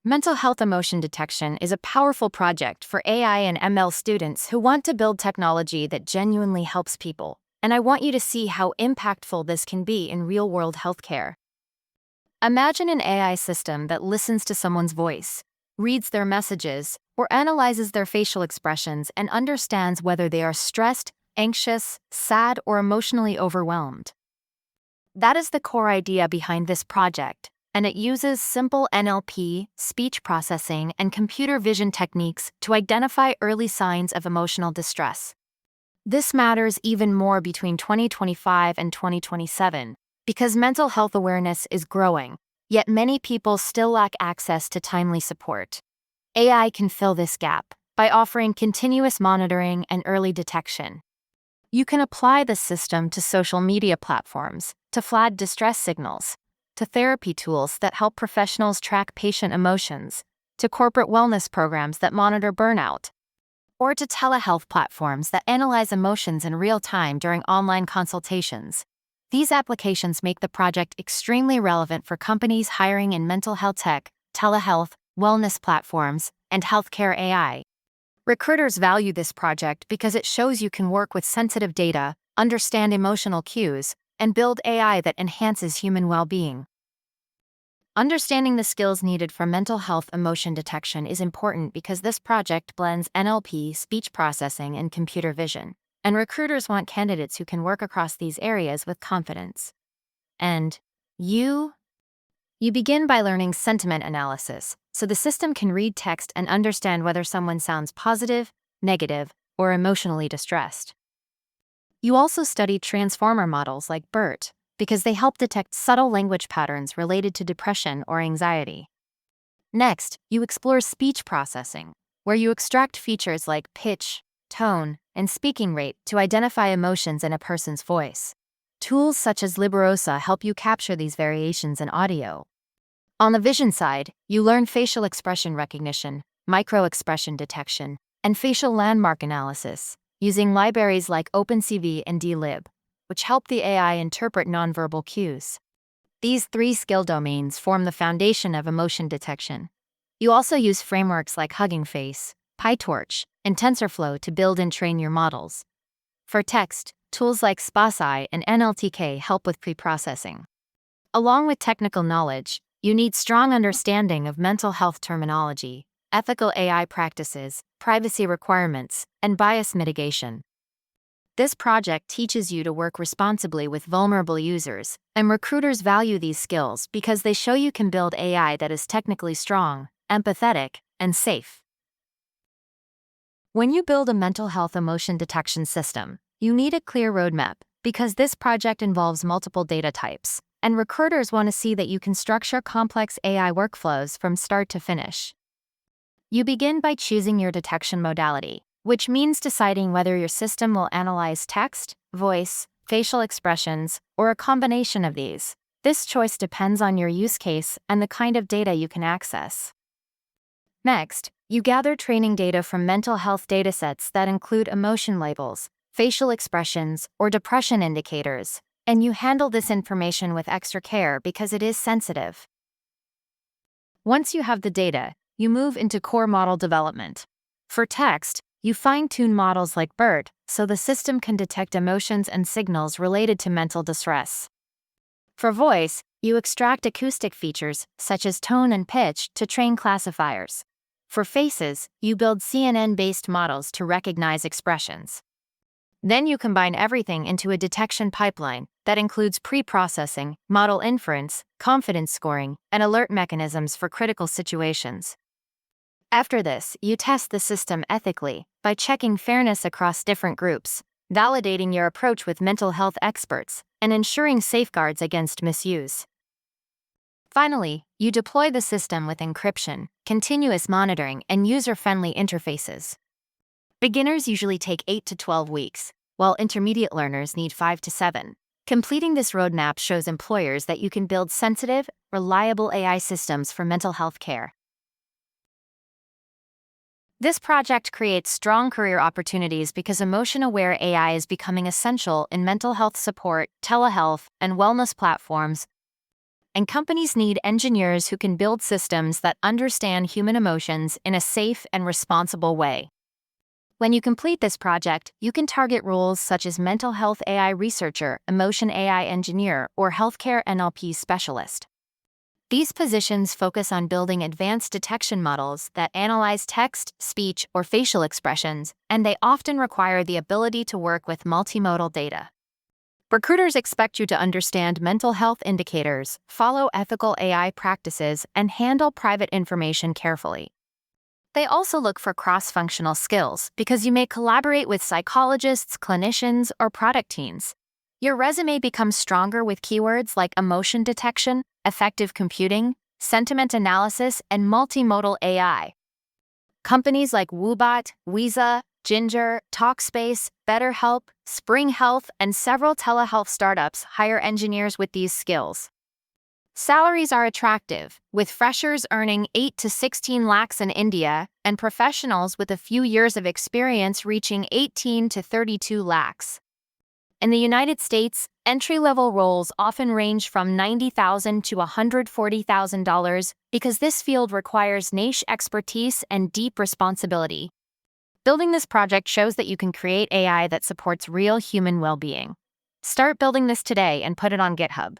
Mental health emotion detection is a powerful project for AI and ML students who want to build technology that genuinely helps people, and I want you to see how impactful this can be in real-world healthcare. Imagine an AI system that listens to someone's voice, reads their messages, or analyzes their facial expressions and understands whether they are stressed, anxious, sad, or emotionally overwhelmed. That is the core idea behind this project, and it uses simple NLP, speech processing, and computer vision techniques to identify early signs of emotional distress. This matters even more between 2025 and 2027, because mental health awareness is growing, yet many people still lack access to timely support. AI can fill this gap by offering continuous monitoring and early detection. You can apply the system to social media platforms, to flag distress signals, to therapy tools that help professionals track patient emotions, to corporate wellness programs that monitor burnout, or to telehealth platforms that analyze emotions in real time during online consultations. These applications make the project extremely relevant for companies hiring in mental health tech, telehealth, wellness platforms, and healthcare AI. Recruiters value this project because it shows you can work with sensitive data, understand emotional cues, and build AI that enhances human well-being. Understanding the skills needed for mental health emotion detection is important because this project blends NLP, speech processing, and computer vision, and recruiters want candidates who can work across these areas with confidence. And you begin by learning sentiment analysis, so the system can read text and understand whether someone sounds positive, negative, or emotionally distressed. You also study transformer models like BERT, because they help detect subtle language patterns related to depression or anxiety. Next, you explore speech processing, where you extract features like pitch, tone, and speaking rate to identify emotions in a person's voice. Tools such as Liberosa help you capture these variations in audio. On the vision side, you learn facial expression recognition, micro-expression detection, and facial landmark analysis, using libraries like OpenCV and DLib, which help the AI interpret nonverbal cues. These three skill domains form the foundation of emotion detection. You also use frameworks like Hugging Face, PyTorch, and TensorFlow to build and train your models. For text, tools like Space and NLTK help with pre-processing. Along with technical knowledge, you need strong understanding of mental health terminology, ethical AI practices, privacy requirements, and bias mitigation. This project teaches you to work responsibly with vulnerable users, and recruiters value these skills because they show you can build AI that is technically strong, empathetic, and safe. When you build a mental health emotion detection system, you need a clear roadmap because this project involves multiple data types, and recruiters want to see that you can structure complex AI workflows from start to finish. You begin by choosing your detection modality, which means deciding whether your system will analyze text, voice, facial expressions, or a combination of these. This choice depends on your use case and the kind of data you can access. Next, you gather training data from mental health datasets that include emotion labels, facial expressions, or depression indicators, and you handle this information with extra care because it is sensitive. Once you have the data, you move into core model development. For text, you fine-tune models like BERT so the system can detect emotions and signals related to mental distress. For voice, you extract acoustic features such as tone and pitch to train classifiers. For faces, you build CNN-based models to recognize expressions. Then you combine everything into a detection pipeline that includes pre-processing, model inference, confidence scoring, and alert mechanisms for critical situations. After this, you test the system ethically by checking fairness across different groups, validating your approach with mental health experts, and ensuring safeguards against misuse. Finally, you deploy the system with encryption, continuous monitoring, and user-friendly interfaces. Beginners usually take 8 to 12 weeks, while intermediate learners need 5 to 7. Completing this roadmap shows employers that you can build sensitive, reliable AI systems for mental health care. This project creates strong career opportunities because emotion-aware AI is becoming essential in mental health support, telehealth, and wellness platforms. and companies need engineers who can build systems that understand human emotions in a safe and responsible way. When you complete this project, you can target roles such as mental health AI researcher, emotion AI engineer, or healthcare NLP specialist. These positions focus on building advanced detection models that analyze text, speech, or facial expressions, and they often require the ability to work with multimodal data. Recruiters expect you to understand mental health indicators, follow ethical AI practices, and handle private information carefully. They also look for cross-functional skills because you may collaborate with psychologists, clinicians, or product teams. Your resume becomes stronger with keywords like emotion detection, effective computing, sentiment analysis, and multimodal AI. Companies like Woobot, Weeza, Ginger, Talkspace, BetterHelp, Spring Health, and several telehealth startups hire engineers with these skills. Salaries are attractive, with freshers earning 8 to 16 lakhs in India and professionals with a few years of experience reaching 18 to 32 lakhs. In the United States, entry-level roles often range from $90,000 to $140,000 because this field requires niche expertise and deep responsibility. Building this project shows that you can create AI that supports real human well-being. Start building this today and put it on GitHub.